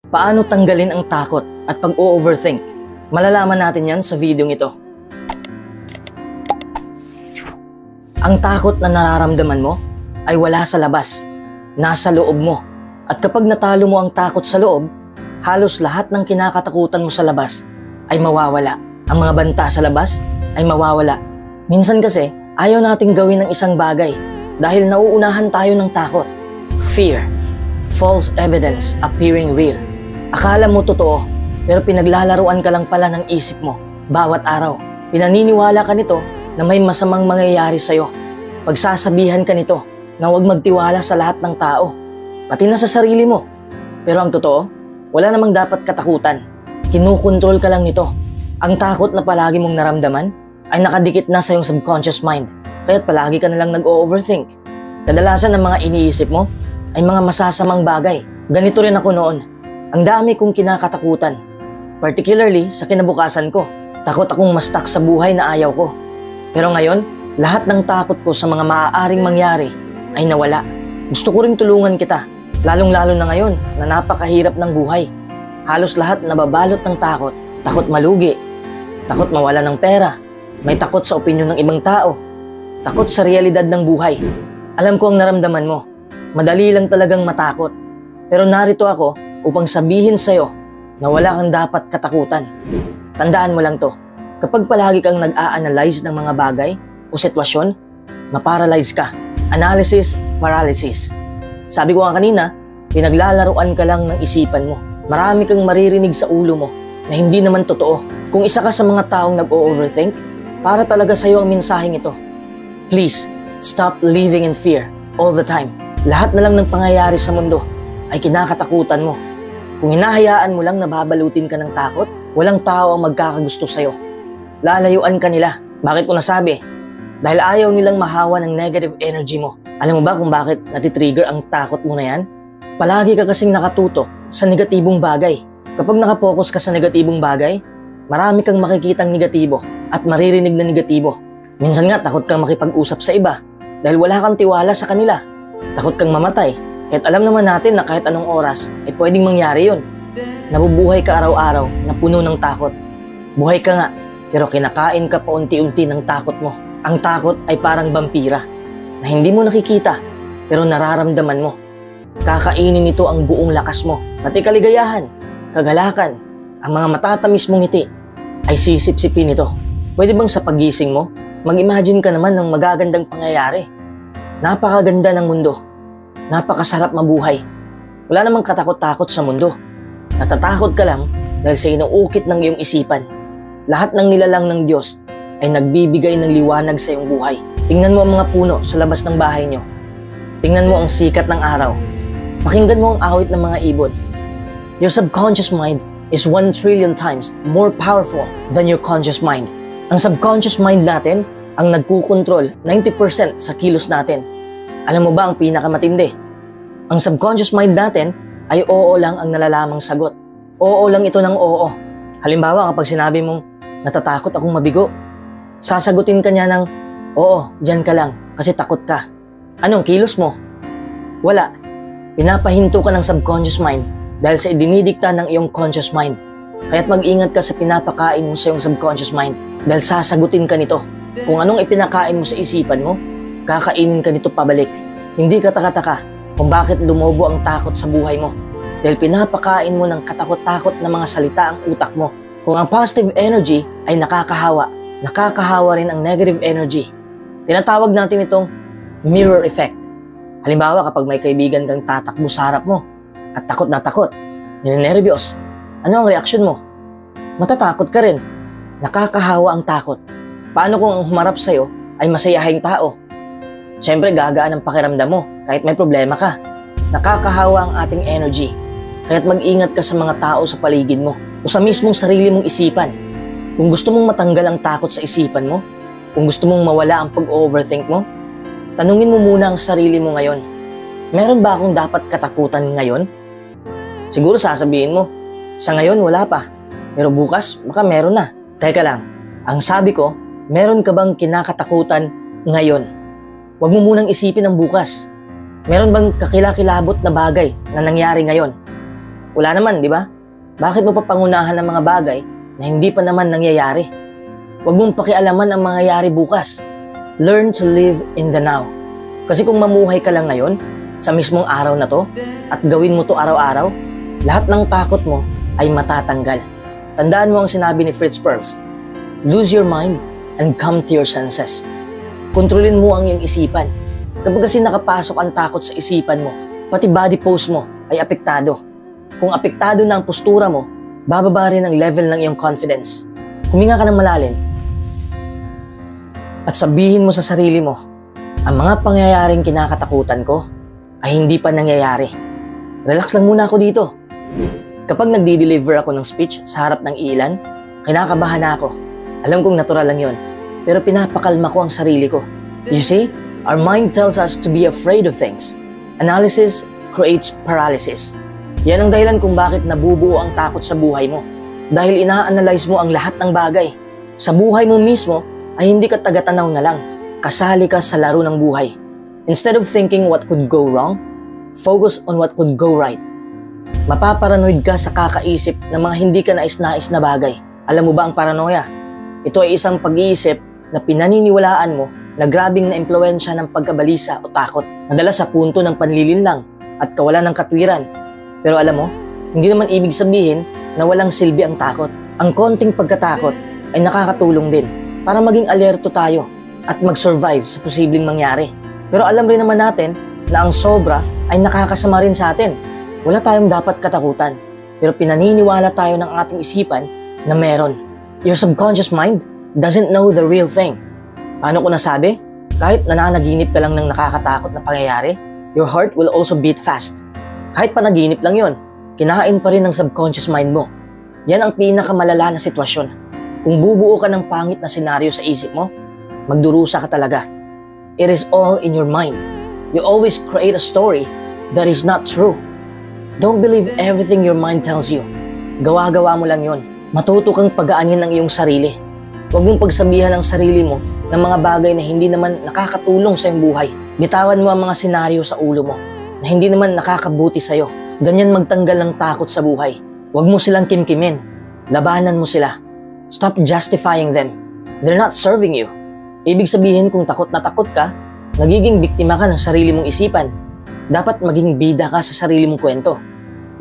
Paano tanggalin ang takot at pag-o-overthink? Malalaman natin yan sa videong ito. Ang takot na nararamdaman mo ay wala sa labas, nasa loob mo. At kapag natalo mo ang takot sa loob, halos lahat ng kinakatakutan mo sa labas ay mawawala. Ang mga banta sa labas ay mawawala. Minsan kasi, ayaw nating gawin ng isang bagay dahil nauunahan tayo ng takot. Fear. False evidence appearing real. Akala mo totoo, pero pinaglalaruan ka lang pala ng isip mo bawat araw. Pinaniniwala ka nito na may masamang mangyayari sa'yo. Pagsasabihan ka nito na huwag magtiwala sa lahat ng tao, pati na sa sarili mo. Pero ang totoo, wala namang dapat katakutan. Kinukontrol ka lang nito. Ang takot na palagi mong naramdaman ay nakadikit na sa iyong subconscious mind, kaya't palagi ka na lang nag-o-overthink. Kadalasan ng mga iniisip mo ay mga masasamang bagay. Ganito rin ako noon. Ang dami kong kinakatakutan. Particularly sa kinabukasan ko. Takot akong ma-stuck sa buhay na ayaw ko. Pero ngayon, lahat ng takot ko sa mga maaaring mangyari ay nawala. Gusto ko rin tulungan kita. Lalong-lalo na ngayon na napakahirap ng buhay. Halos lahat nababalot ng takot. Takot malugi. Takot mawala ng pera. May takot sa opinyon ng ibang tao. Takot sa realidad ng buhay. Alam ko ang naramdaman mo. Madali lang talagang matakot. Pero narito ako upang sabihin sa'yo na wala kang dapat katakutan. Tandaan mo lang to. Kapag palagi kang nag-a-analyze ng mga bagay o sitwasyon, maparalyze ka. Analysis, paralysis. Sabi ko nga kanina, pinaglalaruan ka lang ng isipan mo. Marami kang maririnig sa ulo mo na hindi naman totoo. Kung isa ka sa mga taong nag-o-overthink, para talaga sa'yo ang mensaheng ito. Please, stop living in fear all the time. Lahat na lang ng pangyayari sa mundo ay kinakatakutan mo. Kung hinahayaan mo lang na babalutin ka ng takot, walang tao ang magkakagusto sa'yo. Lalayuan ka nila. Bakit ko nasabi? Dahil ayaw nilang mahawa ng negative energy mo. Alam mo ba kung bakit natitrigger ang takot mo na yan? Palagi ka kasing nakatutok sa negatibong bagay. Kapag nakapokus ka sa negatibong bagay, marami kang makikitang negatibo at maririnig na negatibo. Minsan nga takot kang makipag-usap sa iba dahil wala kang tiwala sa kanila. Takot kang mamatay. Kahit alam naman natin na kahit anong oras ay pwedeng mangyari yun. Nabubuhay ka araw-araw na puno ng takot. Buhay ka nga, pero kinakain ka pa unti-unti ng takot mo. Ang takot ay parang vampira na hindi mo nakikita pero nararamdaman mo. Kakainin nito ang buong lakas mo, pati kaligayahan, kagalakan, ang mga matatamis mong ngiti ay sisip-sipin nito. Pwede bang sa pagising mo, mag-imagine ka naman ng magagandang pangyayari? Napakaganda ng mundo. Napakasarap mabuhay. Wala namang katakot-takot sa mundo. Natatakot ka lang dahil sa inuukit ng iyong isipan. Lahat ng nilalang ng Diyos ay nagbibigay ng liwanag sa iyong buhay. Tingnan mo ang mga puno sa labas ng bahay nyo. Tingnan mo ang sikat ng araw. Pakinggan mo ang awit ng mga ibon. Your subconscious mind is 1 trillion times more powerful than your conscious mind. Ang subconscious mind natin ang nagkukontrol 90% sa kilos natin. Alam mo ba ang pinakamatindi? Ang subconscious mind natin ay oo lang ang nalalamang sagot. Oo lang ito ng oo. Halimbawa kapag sinabi mong natatakot akong mabigo, sasagutin ka niya ng oo, dyan ka lang kasi takot ka. Anong kilos mo? Wala. Pinapahinto ka ng subconscious mind dahil sa idinidikta ng iyong conscious mind. Kaya't mag-ingat ka sa pinapakain mo sa iyong subconscious mind dahil sasagutin ka nito. Kung anong ipinakain mo sa isipan mo, kakainin ka nito pabalik. Hindi ka taka-taka kung bakit lumobo ang takot sa buhay mo. Dahil pinapakain mo ng katakot-takot na mga salita ang utak mo. Kung ang positive energy ay nakakahawa, nakakahawa rin ang negative energy. Tinatawag natin itong mirror effect. Halimbawa kapag may kaibigan kang tatakbo sa harap mo at takot na takot, ninenervyos, ano ang reaksyon mo? Matatakot ka rin. Nakakahawa ang takot. Paano kung ang humarap sa'yo ay masayahing tao? Siyempre gagaan ang pakiramdam mo kahit may problema ka. Nakakahawa ang ating energy. Kaya't mag-ingat ka sa mga tao sa paligid mo o sa mismong sarili mong isipan. Kung gusto mong matanggal ang takot sa isipan mo, kung gusto mong mawala ang pag-overthink mo, tanungin mo muna ang sarili mo ngayon. Meron ba akong dapat katakutan ngayon? Siguro sasabihin mo, sa ngayon wala pa, pero bukas baka meron na. Teka lang, ang sabi ko, meron ka bang kinakatakutan ngayon? Huwag mo munang isipin ang bukas. Meron bang kakilakilabot na bagay na nangyari ngayon? Wala naman, di ba? Bakit mo pa pangunahan ng mga bagay na hindi pa naman nangyayari? Huwag mong pakialaman ang mangyayari bukas. Learn to live in the now. Kasi kung mamuhay ka lang ngayon, sa mismong araw na to, at gawin mo to araw-araw, lahat ng takot mo ay matatanggal. Tandaan mo ang sinabi ni Fritz Perls, lose your mind and come to your senses. Kontrolin mo ang iyong isipan. Kapag kasi nakapasok ang takot sa isipan mo, pati body pose mo ay apektado. Kung apektado na ang postura mo, bababa rin ang level ng iyong confidence. Huminga ka ng malalim at sabihin mo sa sarili mo, ang mga pangyayaring kinakatakutan ko ay hindi pa nangyayari. Relax lang muna ako dito. Kapag nagdi-deliver ako ng speech sa harap ng ilan, kinakabahan ako. Alam kong natural lang yon, pero pinapakalma ko ang sarili ko. You see, our mind tells us to be afraid of things. Analysis creates paralysis. Yan ang dahilan kung bakit nabubuo ang takot sa buhay mo. Dahil ina-analyze mo ang lahat ng bagay. Sa buhay mo mismo ay hindi ka tagatanaw na lang. Kasali ka sa laro ng buhay. Instead of thinking what could go wrong, focus on what could go right. Mapaparanoid ka sa kakaisip ng mga hindi ka nais-nais na bagay. Alam mo ba ang paranoia? Ito ay isang pag-iisip na pinaniniwalaan mo na grabing na-impluwensya ng pagkabalisa o takot. Madalas sa punto ng panlilinlang at kawalan ng katwiran. Pero alam mo, hindi naman ibig sabihin na walang silbi ang takot. Ang konting pagkatakot ay nakakatulong din para maging alerto tayo at mag-survive sa posibleng mangyari. Pero alam rin naman natin na ang sobra ay nakakasama rin sa atin. Wala tayong dapat katakutan, pero pinaniniwala tayo ng ating isipan na meron. Your subconscious mind doesn't know the real thing. Paano ko nasabi? Kahit nananaginip ka lang ng nakakatakot na pangyayari, your heart will also beat fast. Kahit panaginip lang yon, kinain pa rin ng subconscious mind mo. Yan ang pinakamalala na sitwasyon. Kung bubuo ka ng pangit na senaryo sa isip mo, magdurusa ka talaga. It is all in your mind. You always create a story that is not true. Don't believe everything your mind tells you. Gawa-gawa mo lang yon. Matuto kang pagaanin ang iyong sarili. Huwag mong pagsabihan ang sarili mo ng mga bagay na hindi naman nakakatulong sa iyong buhay. Bitawan mo ang mga senaryo sa ulo mo na hindi naman nakakabuti sa'yo. Ganyan magtanggal ng takot sa buhay. Huwag mo silang kimkimin. Labanan mo sila. Stop justifying them. They're not serving you. Ibig sabihin kung takot na takot ka, nagiging biktima ka ng sarili mong isipan. Dapat maging bida ka sa sarili mong kwento.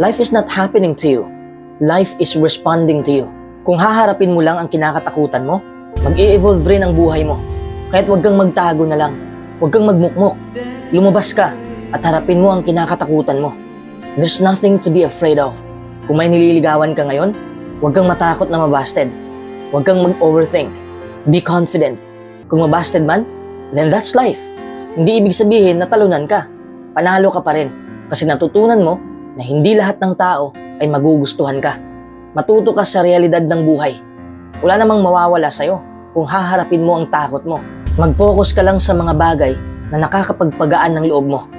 Life is not happening to you. Life is responding to you. Kung haharapin mo lang ang kinakatakutan mo, mag-i-evolve rin ang buhay mo. Kahit huwag kang magtago na lang. Huwag kang magmukmok. Lumabas ka at harapin mo ang kinakatakutan mo. There's nothing to be afraid of. Kung may nililigawan ka ngayon, huwag kang matakot na mabasted. Huwag kang mag-overthink. Be confident. Kung mabasted man, then that's life. Hindi ibig sabihin na talunan ka. Panalo ka pa rin. Kasi natutunan mo na hindi lahat ng tao ay magugustuhan ka. Matuto ka sa realidad ng buhay. Wala namang mawawala sa'yo kung haharapin mo ang takot mo. Mag-focus ka lang sa mga bagay na nakakapagpagaan ng loob mo.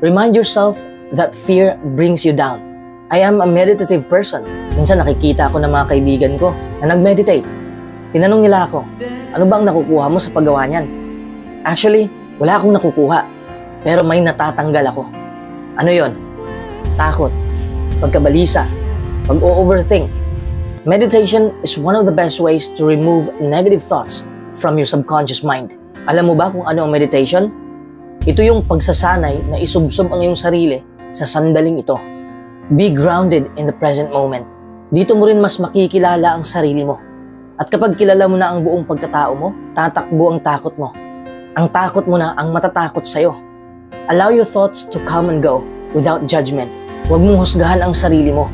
Remind yourself that fear brings you down. I am a meditative person. Minsan nakikita ako ng mga kaibigan ko na nag-meditate. Tinanong nila ako, ano ba ang nakukuha mo sa paggawa niyan? Actually, wala akong nakukuha. Pero may natatanggal ako. Ano yon? Takot, pagkabalisa, pag-overthink. Meditation is one of the best ways to remove negative thoughts from your subconscious mind. Alam mo ba kung ano ang meditation? Ito yung pagsasanay na isubsob ang iyong sarili sa sandaling ito. Be grounded in the present moment. Dito mo rin mas makikilala ang sarili mo. At kapag kilala mo na ang buong pagkatao mo, tatakbo ang takot mo. Ang takot mo na ang matatakot sa'yo. Allow your thoughts to come and go without judgment. Huwag mong husgahan ang sarili mo.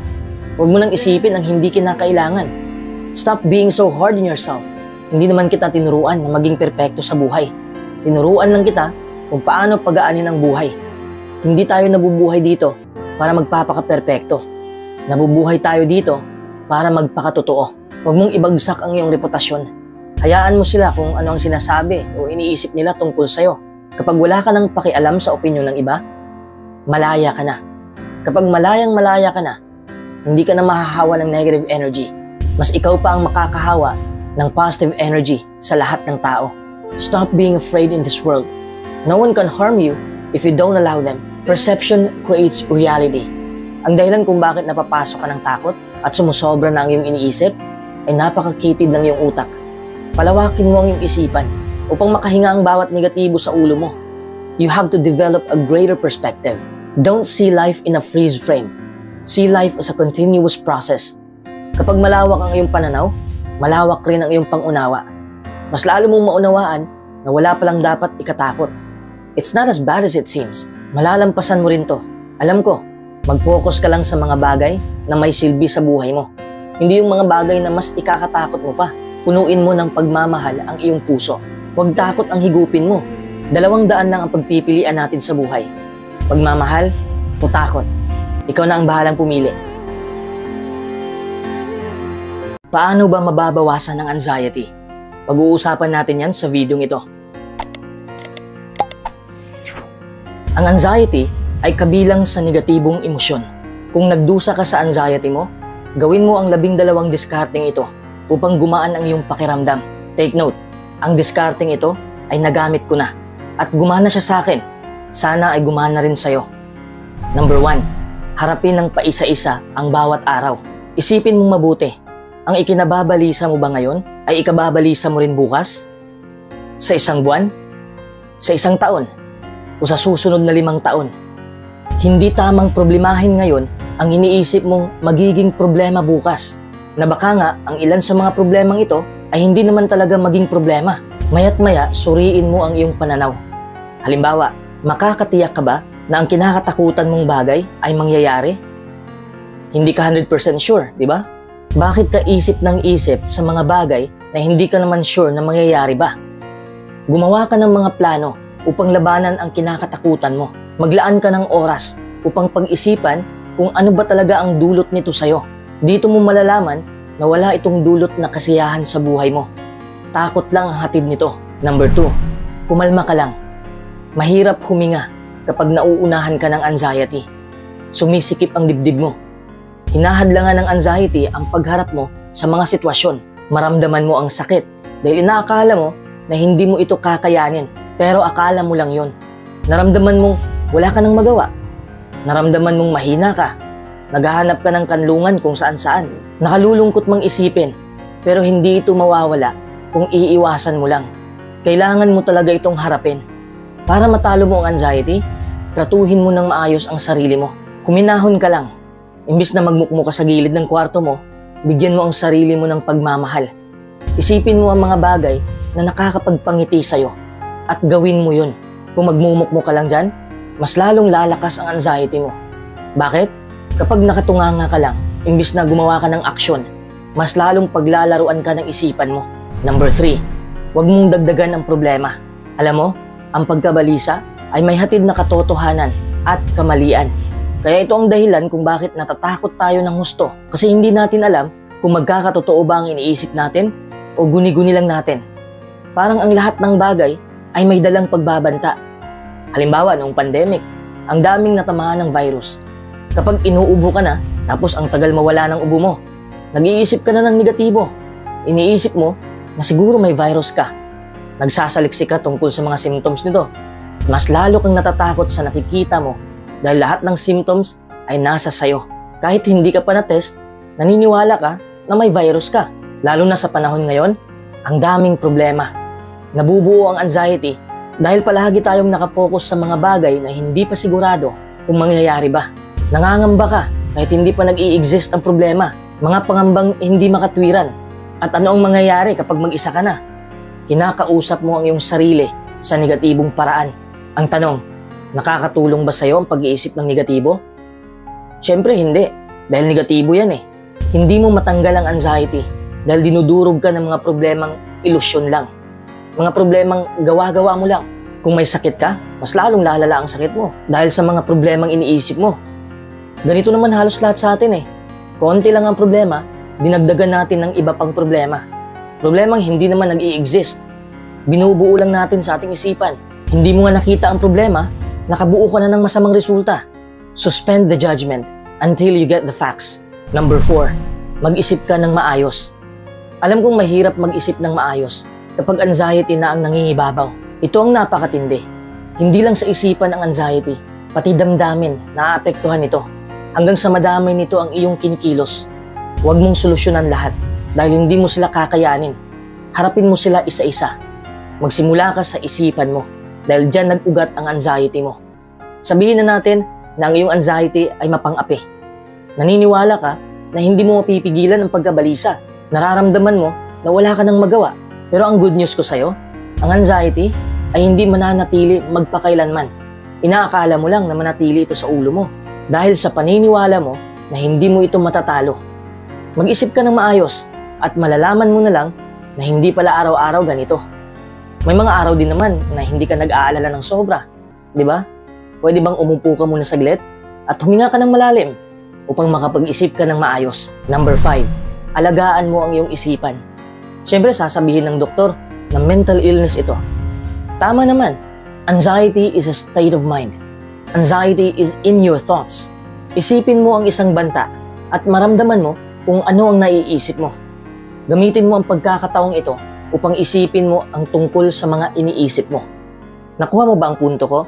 Huwag mo nang isipin ang hindi kinakailangan. Stop being so hard on yourself. Hindi naman kita tinuruan na maging perpekto sa buhay. Tinuruan lang kita kung paano pagaanin ang buhay. Hindi tayo nabubuhay dito para magpapaka-perpekto. Nabubuhay tayo dito para magpakatotoo. Huwag mong ibagsak ang iyong reputasyon. Hayaan mo sila kung ano ang sinasabi o iniisip nila tungkol sa'yo. Kapag wala ka nang pakialam sa opinyon ng iba, malaya ka na. Kapag malayang-malaya ka na, hindi ka na mahahawa ng negative energy. Mas ikaw pa ang makakahawa ng positive energy sa lahat ng tao. Stop being afraid in this world. No one can harm you if you don't allow them. Perception creates reality. Ang dahilan kung bakit napapasok ka ng takot at sumusobra na ang iyong iniisip ay napakakitid ng iyong utak. Palawakin mo ang iyong isipan upang makahinga ang bawat negatibo sa ulo mo. You have to develop a greater perspective. Don't see life in a freeze frame. See life as a continuous process. Kapag malawak ang iyong pananaw, malawak rin ang iyong pangunawa. Mas lalo mong maunawaan na wala palang dapat ikatakot. It's not as bad as it seems. Malalampasan mo rin to. Alam ko, mag-focus ka lang sa mga bagay na may silbi sa buhay mo. Hindi yung mga bagay na mas ikakatakot mo pa. Punuin mo ng pagmamahal ang iyong puso. Huwag takot ang higupin mo. 200 lang ang pagpipilian natin sa buhay. Pagmamahal o takot. Ikaw na ang bahalang pumili. Paano ba mababawasan ang anxiety? Pag-uusapan natin yan sa videong ito. Ang anxiety ay kabilang sa negatibong emosyon. Kung nagdusa ka sa anxiety mo, gawin mo ang 12 diskarteng ito upang gumaan ang iyong pakiramdam. Take note, ang diskarteng ito ay nagamit ko na at gumana siya sa akin. Sana ay gumana rin sa'yo. Number 1, harapin ng paisa-isa ang bawat araw. Isipin mong mabuti, ang ikinababalisa mo ba ngayon ay ikababalisa mo rin bukas? Sa isang buwan? Sa isang taon? O sa susunod na 5 taon? Hindi tamang problemahin ngayon ang iniisip mong magiging problema bukas, na baka nga ang ilan sa mga problemang ito ay hindi naman talaga maging problema. Maya't maya, suriin mo ang iyong pananaw. Halimbawa, makakatiyak ka ba na ang kinakatakutan mong bagay ay mangyayari? Hindi ka 100% sure, di ba? Bakit ka isip ng isip sa mga bagay na hindi ka naman sure na mangyayari ba? Gumawa ka ng mga plano upang labanan ang kinakatakutan mo. Maglaan ka ng oras upang pag-isipan kung ano ba talaga ang dulot nito sa'yo. Dito mo malalaman na wala itong dulot na kasiyahan sa buhay mo. Takot lang ang hatid nito. Number 2, kumalma ka lang. Mahirap huminga kapag nauunahan ka ng anxiety. Sumisikip ang dibdib mo. Hinahadlangan ng anxiety ang pagharap mo sa mga sitwasyon. Maramdaman mo ang sakit dahil inaakala mo na hindi mo ito kakayanin. Pero akala mo lang yon. Naramdaman mong wala ka nang magawa. Naramdaman mong mahina ka. Naghahanap ka ng kanlungan kung saan-saan. Nakalulungkot mang isipin, pero hindi ito mawawala kung iiwasan mo lang. Kailangan mo talaga itong harapin. Para matalo mo ang anxiety, tratuhin mo ng maayos ang sarili mo. Kuminahon ka lang. Imbis na magmukmo ka sa gilid ng kwarto mo, bigyan mo ang sarili mo ng pagmamahal. Isipin mo ang mga bagay na nakakapagpangiti sa'yo at gawin mo yun. Kung magmumukmo ka lang dyan, mas lalong lalakas ang anxiety mo. Bakit? Kapag nakatunganga ka lang, imbis na gumawa ka ng aksyon, mas lalong paglalaruan ka ng isipan mo. Number 3, huwag mong dagdagan ang problema. Alam mo, ang pagkabalisa ay may hatid na katotohanan at kamalian. Kaya ito ang dahilan kung bakit natatakot tayo ng husto. Kasi hindi natin alam kung magkakatotoo ba ang iniisip natin o guni-guni lang natin. Parang ang lahat ng bagay ay may dalang pagbabanta. Halimbawa, noong pandemic, ang daming natamaan ng virus. Kapag inuubo ka na, tapos ang tagal mawala ng ubo mo, nag-iisip ka na ng negatibo. Iniisip mo na siguro may virus ka. Nagsasaliksik ka tungkol sa mga symptoms nito. Mas lalo kang natatakot sa nakikita mo dahil lahat ng symptoms ay nasa sayo. Kahit hindi ka pa na-test, naniniwala ka na may virus ka. Lalo na sa panahon ngayon, ang daming problema. Nabubuo ang anxiety dahil palagi tayong nakapokus sa mga bagay na hindi pa sigurado kung mangyayari ba. Nangangamba ka kahit hindi pa nag-i-exist ang problema. Mga pangambang hindi makatwiran. At ano ang mangyayari kapag mag-isa ka na? Kinakausap mo ang iyong sarili sa negatibong paraan. Ang tanong, nakakatulong ba sa'yo ang pag-iisip ng negatibo? Siyempre hindi, dahil negatibo yan eh. Hindi mo matanggal ang anxiety dahil dinudurog ka ng mga problemang ilusyon lang. Mga problemang gawa-gawa mo lang. Kung may sakit ka, mas lalong lalala ang sakit mo dahil sa mga problemang iniisip mo. Ganito naman halos lahat sa atin eh. Konti lang ang problema, dinagdagan natin ng iba pang problema. Problemang hindi naman nag-i-exist. Binubuo lang natin sa ating isipan. Hindi mo nga nakita ang problema, nakabuo ka na ng masamang resulta. Suspend the judgment until you get the facts. Number 4, mag-isip ka ng maayos. Alam kong mahirap mag-isip ng maayos kapag anxiety na ang nangingibabaw. Ito ang napakatindi. Hindi lang sa isipan ang anxiety, pati damdamin naaapektuhan ito. hanggang sa madamay nito ang iyong kinikilos. Huwag mong solusyonan lahat dahil hindi mo sila kakayanin. Harapin mo sila isa-isa. Magsimula ka sa isipan mo dahil dyan nag-ugat ang anxiety mo. Sabihin na natin na ang iyong anxiety ay mapang-api. Naniniwala ka na hindi mo mapipigilan ang pagkabalisa. Nararamdaman mo na wala ka nang magawa. Pero ang good news ko sa'yo, ang anxiety ay hindi mananatili magpakailanman. Inaakala mo lang na manatili ito sa ulo mo dahil sa paniniwala mo na hindi mo ito matatalo. Mag-isip ka ng maayos at malalaman mo na lang na hindi pala araw-araw ganito. May mga araw din naman na hindi ka nag-aalala ng sobra, di ba? Pwede bang umupo ka muna saglit at huminga ka ng malalim upang makapag-isip ka ng maayos? Number 5, alagaan mo ang iyong isipan. Siyempre sasabihin ng doktor na mental illness ito. Tama naman, anxiety is a state of mind. Anxiety is in your thoughts. Isipin mo ang isang banta at maramdaman mo kung ano ang naiisip mo. Gamitin mo ang pagkakataong ito upang isipin mo ang tungkol sa mga iniisip mo. Nakuha mo ba ang punto ko?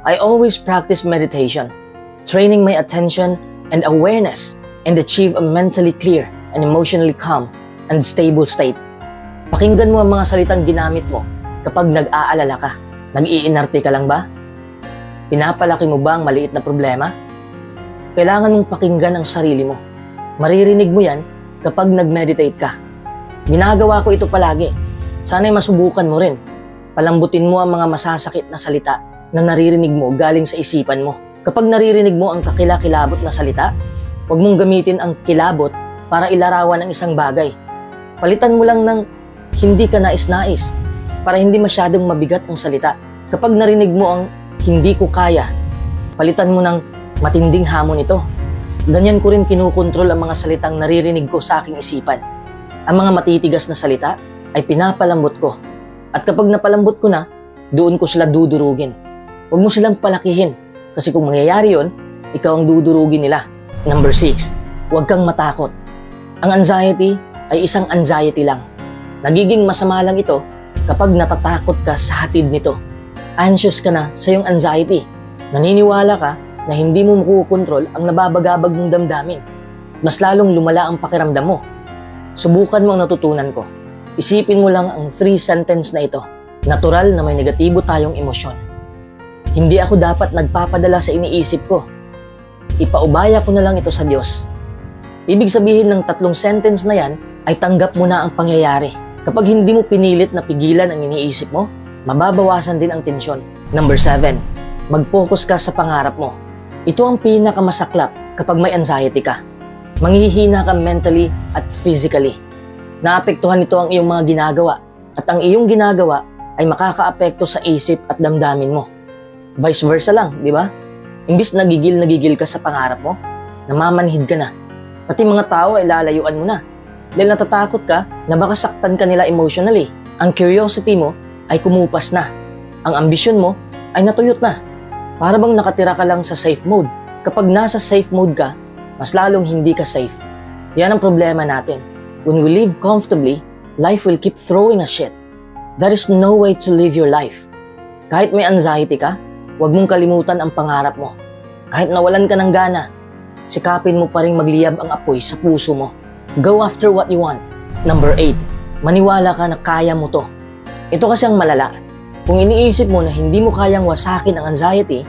I always practice meditation, training my attention and awareness and achieve a mentally clear and emotionally calm and stable state. Pakinggan mo ang mga salitang ginamit mo kapag nag-aalala ka. Nag-iinarte ka lang ba? Pinapalaki mo ba ang maliit na problema? Kailangan mong pakinggan ang sarili mo. Maririnig mo yan kapag nag-meditate ka. Ginagawa ko ito palagi. Sana'y masubukan mo rin. Palambutin mo ang mga masasakit na salita na naririnig mo galing sa isipan mo. Kapag naririnig mo ang kakilakilabot na salita, huwag mong gamitin ang kilabot para ilarawan ang isang bagay. Palitan mo lang ng hindi ka nais-nais para hindi masyadong mabigat ang salita. Kapag narinig mo ang hindi ko kaya, palitan mo ng matinding hamon ito. Ganyan ko rin kinukontrol ang mga salitang naririnig ko sa aking isipan. Ang mga matitigas na salita ay pinapalambot ko. At kapag napalambot ko na, doon ko sila dudurugin. Huwag mo silang palakihin kasi kung mangyayari yon, ikaw ang dudurugin nila. Number 6, huwag kang matakot. Ang anxiety ay isang anxiety lang. Nagiging masama lang ito kapag natatakot ka sa hatid nito. Anxious ka na sa iyong anxiety. Naniniwala ka na hindi mo makukontrol ang nababagabag mong damdamin. Mas lalong lumala ang pakiramdam mo. Subukan mo ang natutunan ko. Isipin mo lang ang 3 sentence na ito. Natural na may negatibo tayong emosyon. Hindi ako dapat nagpapadala sa iniisip ko. Ipaubaya ko na lang ito sa Diyos. Ibig sabihin ng 3 sentence na yan ay tanggap mo na ang pangyayari. Kapag hindi mo pinilit na pigilan ang iniisip mo, mababawasan din ang tensyon. Number 7, mag-focus ka sa pangarap mo. Ito ang pinakamasaklap kapag may anxiety ka. Manghihina ka mentally at physically. Naapektuhan nito ang iyong mga ginagawa at ang iyong ginagawa ay makakaapekto sa isip at damdamin mo. Vice versa lang, di ba? Imbis nagigil ka sa pangarap mo, namamanhid ka na. Pati mga tao ay lalayuan mo na. Dahil natatakot ka na baka saktan ka nila emotionally. Ang curiosity mo ay kumupas na. Ang ambisyon mo ay natuyot na. Para bang nakatira ka lang sa safe mode. Kapag nasa safe mode ka, mas lalong hindi ka safe. Yan ang problema natin. When we live comfortably, life will keep throwing us shit. There is no way to live your life. Kahit may anxiety ka, huwag mong kalimutan ang pangarap mo. Kahit nawalan ka ng gana, sikapin mo pa rin magliyab ang apoy sa puso mo. Go after what you want. Number 8, maniwala ka na kaya mo to. Ito kasi ang malala. Kung iniisip mo na hindi mo kayang wasakin ang anxiety,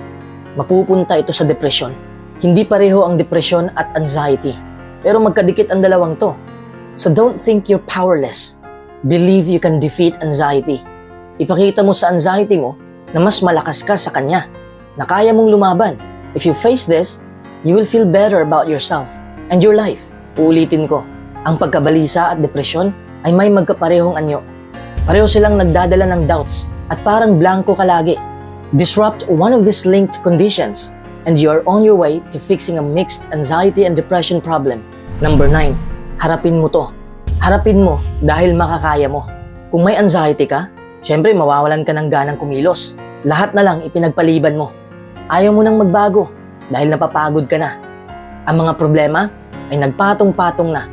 mapupunta ito sa depression. Hindi pareho ang depression at anxiety, pero magkadikit ang dalawang to. So don't think you're powerless. Believe you can defeat anxiety. Ipakita mo sa anxiety mo na mas malakas ka sa kanya, na kaya mong lumaban. If you face this, you will feel better about yourself and your life. Uulitin ko, ang pagkabalisa at depresyon ay may magkaparehong anyo. Pareho silang nagdadala ng doubts at parang blanco ka lagi. Disrupt one of these linked conditions and you are on your way to fixing a mixed anxiety and depression problem. Number 9, harapin mo to. Harapin mo dahil makakaya mo. Kung may anxiety ka, syempre mawawalan ka ng ganang kumilos. Lahat na lang ipinagpaliban mo. Ayaw mo nang magbago dahil napapagod ka na. Ang mga problema ay nagpatong-patong na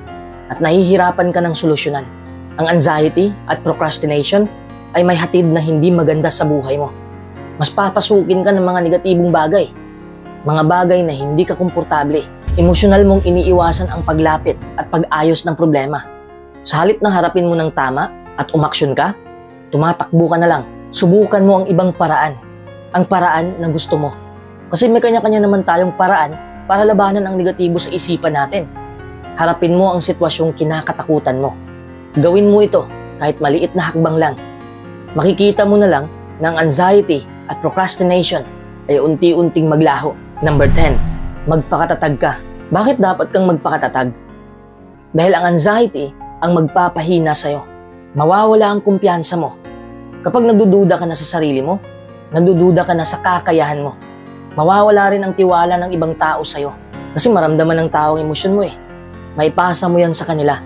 at nahihirapan ka ng solusyonan. Ang anxiety at procrastination ay may hatid na hindi maganda sa buhay mo. Mas papasukin ka ng mga negatibong bagay. mga bagay na hindi ka komportable. Emosyonal mong iniiwasan ang paglapit at pag-ayos ng problema. Sa halip na harapin mo ng tama at umaksyon ka, tumatakbo ka na lang. Subukan mo ang ibang paraan. Ang paraan na gusto mo. Kasi may kanya-kanya naman tayong paraan para labanan ang negatibo sa isipan natin. Harapin mo ang sitwasyong kinakatakutan mo. Gawin mo ito kahit maliit na hakbang lang. Makikita mo na lang na ang anxiety at procrastination ay unti-unting maglaho. Number 10, magpakatatag ka. Bakit dapat kang magpakatatag? Dahil ang anxiety ang magpapahina sa'yo. Mawawala ang kumpiyansa mo. Kapag nagdududa ka na sa sarili mo, nagdududa ka na sa kakayahan mo, mawawala rin ang tiwala ng ibang tao sa'yo. Kasi maramdaman ng tao ang emosyon mo eh. Maipasa mo yan sa kanila.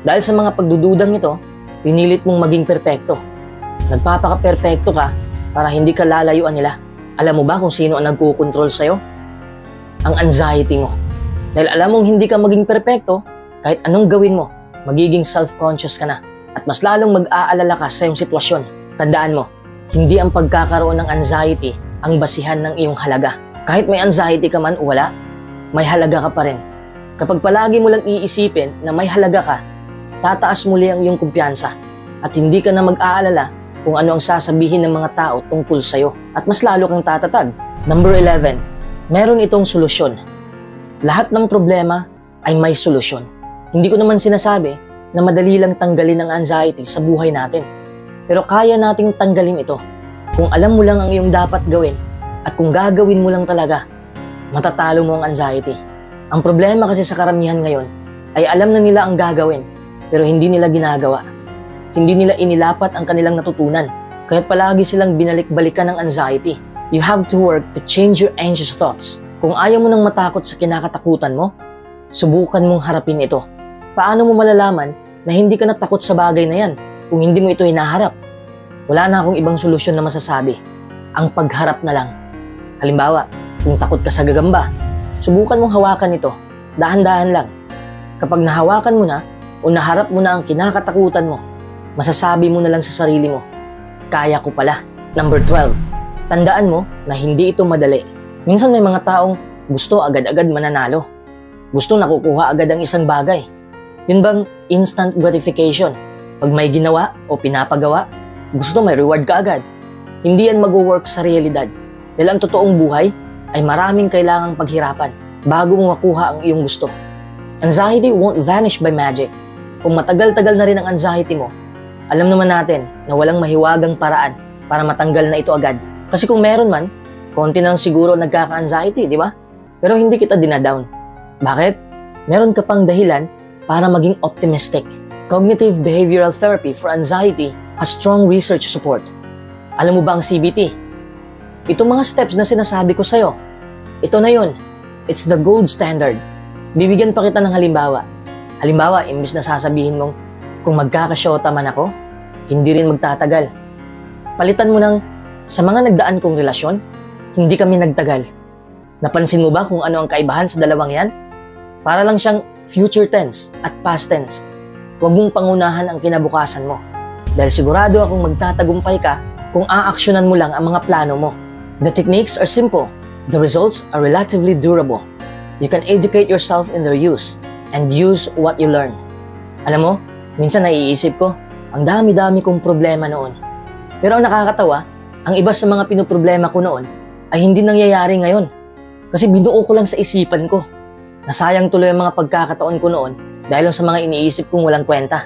Dahil sa mga pagdududang ito, pinilit mong maging perpekto. Nagpapaka-perpekto ka para hindi ka lalayuan nila. Alam mo ba kung sino ang nagkukontrol sa'yo? Ang anxiety mo. Dahil alam mong hindi ka maging perpekto, kahit anong gawin mo, magiging self-conscious ka na at mas lalong mag-aalala ka sa iyong sitwasyon. Tandaan mo, hindi ang pagkakaroon ng anxiety ang basihan ng iyong halaga. Kahit may anxiety ka man o wala, may halaga ka pa rin. Kapag palagi mo lang iisipin na may halaga ka, tataas muli ang iyong kumpiyansa at hindi ka na mag-aalala kung ano ang sasabihin ng mga tao tungkol sa'yo at mas lalo kang tatatag. Number 11, meron itong solusyon. Lahat ng problema ay may solusyon. Hindi ko naman sinasabi na madali lang tanggalin ang anxiety sa buhay natin. Pero kaya nating tanggalin ito kung alam mo lang ang iyong dapat gawin at kung gagawin mo lang talaga, matatalo mo ang anxiety. Ang problema kasi sa karamihan ngayon ay alam na nila ang gagawin pero hindi nila ginagawa. Hindi nila inilapat ang kanilang natutunan kaya't palagi silang binalik-balikan ng anxiety. You have to work to change your anxious thoughts. Kung ayaw mo nang matakot sa kinakatakutan mo, subukan mong harapin ito. Paano mo malalaman na hindi ka natakot sa bagay na yan kung hindi mo ito hinaharap? Wala na akong ibang solusyon na masasabi. Ang pagharap na lang. Halimbawa, kung takot ka sa gagamba, subukan mong hawakan ito. Dahan-dahan lang. Kapag nahawakan mo na o naharap mo na ang kinakatakutan mo, masasabi mo na lang sa sarili mo, kaya ko pala. Number 12, tandaan mo na hindi ito madali. Minsan may mga taong gusto agad-agad mananalo. Gusto nakukuha agad ang isang bagay. Yun bang instant gratification? Pag may ginawa o pinapagawa, gusto may reward ka agad. Hindi yan mag-work sa realidad. Dahil ang totoong buhay ay maraming kailangang paghirapan bago mo makuha ang iyong gusto. Anxiety won't vanish by magic. Kung matagal-tagal na rin ang anxiety mo, alam naman natin na walang mahiwagang paraan para matanggal na ito agad. Kasi kung meron man, konti nang siguro nagkaka-anxiety, di ba? Pero hindi kita dinadown. Bakit? Meron ka pang dahilan para maging optimistic. Cognitive Behavioral Therapy for Anxiety has strong research support. Alam mo ba ang CBT? Itong mga steps na sinasabi ko sa'yo, ito na yun. It's the gold standard. Bibigyan pa kita ng halimbawa. Halimbawa, imbis na sasabihin mong, kung magkakasyota man ako, hindi rin magtatagal. Palitan mo ng, sa mga nagdaan kong relasyon, hindi kami nagtagal. Napansin mo ba kung ano ang kaibahan sa dalawang yan? Para lang siyang future tense at past tense. Huwag mong pangunahan ang kinabukasan mo. Dahil sigurado akong magtatagumpay ka kung aaksyonan mo lang ang mga plano mo. The techniques are simple. The results are relatively durable. You can educate yourself in their use and use what you learn. Alam mo, minsan naiisip ko, ang dami-dami kong problema noon. Pero ang nakakatawa, ang iba sa mga pinoproblema ko noon ay hindi nangyayari ngayon. Kasi binuo ko lang sa isipan ko. Nasayang tuloy ang mga pagkakataon ko noon dahil lang sa mga iniisip kong walang kwenta.